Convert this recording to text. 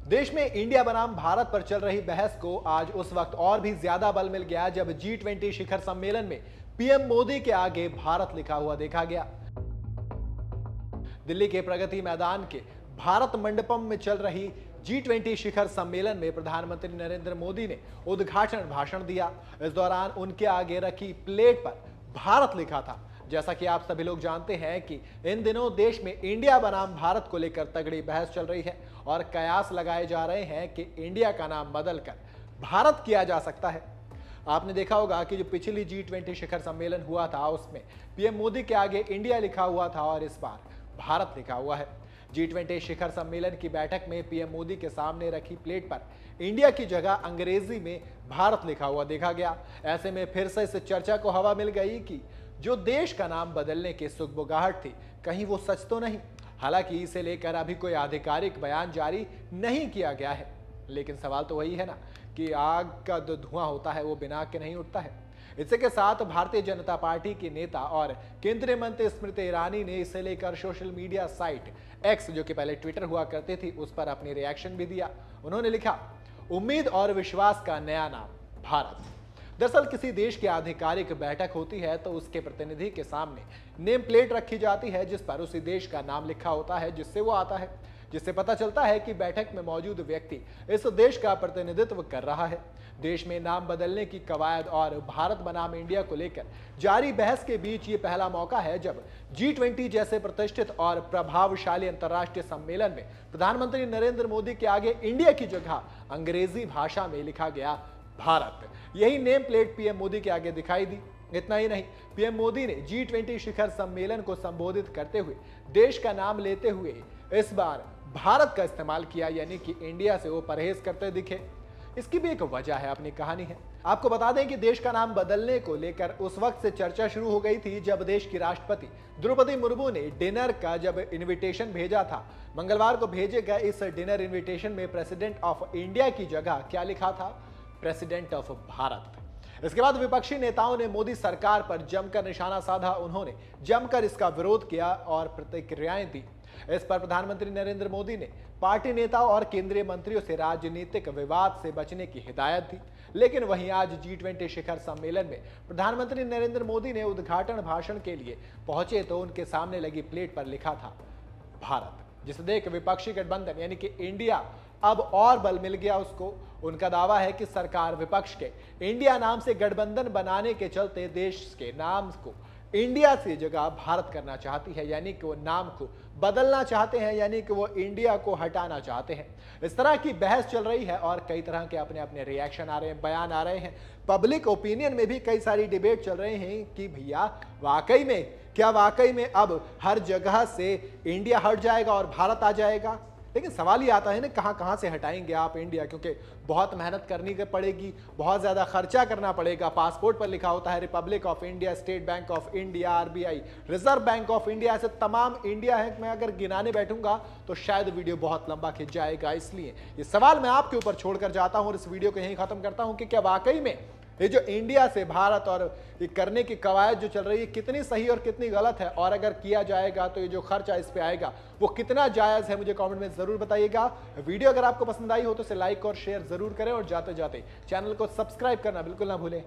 देश में इंडिया बनाम भारत पर चल रही बहस को आज उस वक्त और भी ज्यादा बल मिल गया जब G20 शिखर सम्मेलन में पीएम मोदी के आगे भारत लिखा हुआ देखा गया। दिल्ली के प्रगति मैदान के भारत मंडपम में चल रही G20 शिखर सम्मेलन में प्रधानमंत्री नरेंद्र मोदी ने उद्घाटन भाषण दिया। इस दौरान उनके आगे रखी प्लेट पर भारत लिखा था। जैसा कि आप सभी लोग जानते हैं कि इन दिनों देश में इंडिया बनाम भारत को लेकर तगड़ी बहस चल रही है और कयास लगाए जा रहे हैं कि इंडिया का नाम बदलकर भारत किया जा सकता है। आपने देखा होगा कि जो पिछली G20 शिखर सम्मेलन हुआ था उसमें पीएम मोदी के आगे इंडिया लिखा हुआ था और इस बार भारत लिखा हुआ है। G20 शिखर सम्मेलन की बैठक में पीएम मोदी के सामने रखी प्लेट पर इंडिया की जगह अंग्रेजी में भारत लिखा हुआ देखा गया। ऐसे में फिर से इस चर्चा को हवा मिल गई कि जो देश का नाम बदलने की सुगबुगाहट थी कहीं वो सच तो नहीं। हालांकि इसे लेकर अभी कोई आधिकारिक बयान जारी नहीं किया गया है, लेकिन सवाल तो वही है ना कि आग का जो धुआं होता है वो बिना आग के नहीं उठता है। इसी के साथ भारतीय जनता पार्टी की नेता और केंद्रीय मंत्री स्मृति ईरानी ने इसे लेकर सोशल मीडिया साइट एक्स, जो कि पहले ट्विटर हुआ करती थी, उस पर अपनी रिएक्शन भी दिया। उन्होंने लिखा, उम्मीद और विश्वास का नया नाम भारत। दरअसल किसी देश की आधिकारिक बैठक होती है तो उसके प्रतिनिधि के सामने नेम प्लेट रखी जाती है जिस पर उसी देश का नाम लिखा होता है जिससे वो आता है, जिससे पता चलता है कि बैठक में मौजूद व्यक्ति इस देश का प्रतिनिधित्व कर रहा है। देश में नाम बदलने की कवायद और भारत बनाम इंडिया को लेकर जारी बहस के बीच ये पहला मौका है जब G20 जैसे प्रतिष्ठित और प्रभावशाली अंतर्राष्ट्रीय सम्मेलन में प्रधानमंत्री नरेंद्र मोदी के आगे इंडिया की जगह अंग्रेजी भाषा में लिखा गया भारत। यही नेम प्लेट पीएम मोदी के आगे दिखाई दी। इतना ही नहीं, पीएम मोदी ने G20 शिखर सम्मेलन को संबोधित करते हुए देश का नाम लेते हुए इस बार भारत का इस्तेमाल किया, यानी कि इंडिया से वो परहेज करते दिखे। इसकी भी एक वजह है, अपनी कहानी है। आपको बता दें कि देश का नाम बदलने को लेकर उस वक्त से चर्चा शुरू हो गई थी जब देश की राष्ट्रपति द्रौपदी मुर्मू ने डिनर का जब इनविटेशन भेजा था। मंगलवार को भेजे गए इस डिनर इनविटेशन में प्रेसिडेंट ऑफ इंडिया की जगह क्या लिखा था? President of Bharat. इसके बाद विपक्षी नेताओं ने मोदी सरकार पर जमकर निशाना साधा। उन्होंने जमकर इसका विरोध किया और प्रतिक्रियाएं दी। इस पर प्रधानमंत्री नरेंद्र मोदी ने पार्टी नेताओं और केंद्रीय मंत्रियों से राजनीतिक विवाद से बचने की हिदायत दी। लेकिन वहीं आज G20 शिखर सम्मेलन में प्रधानमंत्री नरेंद्र मोदी ने उद्घाटन भाषण के लिए पहुंचे तो उनके सामने लगी प्लेट पर लिखा था भारत, जिसे देख विपक्षी गठबंधन यानी कि इंडिया अब और बल मिल गया उसको। उनका दावा है कि सरकार विपक्ष के इंडिया नाम से गठबंधन बनाने के चलते देश के नाम को इंडिया से जगह भारत करना चाहती है, यानी कि वो नाम को बदलना चाहते हैं, यानी कि वो इंडिया को हटाना चाहते हैं। इस तरह की बहस चल रही है और कई तरह के अपने अपने रिएक्शन आ रहे हैं, बयान आ रहे हैं। पब्लिक ओपिनियन में भी कई सारी डिबेट चल रहे हैं कि भैया वाकई में अब हर जगह से इंडिया हट जाएगा और भारत आ जाएगा। लेकिन सवाल ये आता है ना, कहां से हटाएंगे आप इंडिया, क्योंकि बहुत मेहनत करनी पड़ेगी, बहुत ज़्यादा खर्चा करना पड़ेगा। पासपोर्ट पर लिखा होता है Republic of India, state bank of India, RBI, reserve bank of India, ऐसे तमाम इंडिया है। मैं अगर गिनाने बैठूंगा तो शायद वीडियो बहुत लंबा खिंच जाएगा। इसलिए ये सवाल मैं आपके ऊपर छोड़कर जाता हूं और इस वीडियो को यहीं खत्म करता हूं कि क्या वाकई में ये जो इंडिया से भारत और ये करने की कवायद जो चल रही है कितनी सही और कितनी गलत है, और अगर किया जाएगा तो ये जो खर्चा इस पे आएगा वो कितना जायज़ है, मुझे कमेंट में ज़रूर बताइएगा। वीडियो अगर आपको पसंद आई हो तो इसे लाइक और शेयर ज़रूर करें और जाते जाते चैनल को सब्सक्राइब करना बिल्कुल ना भूलें।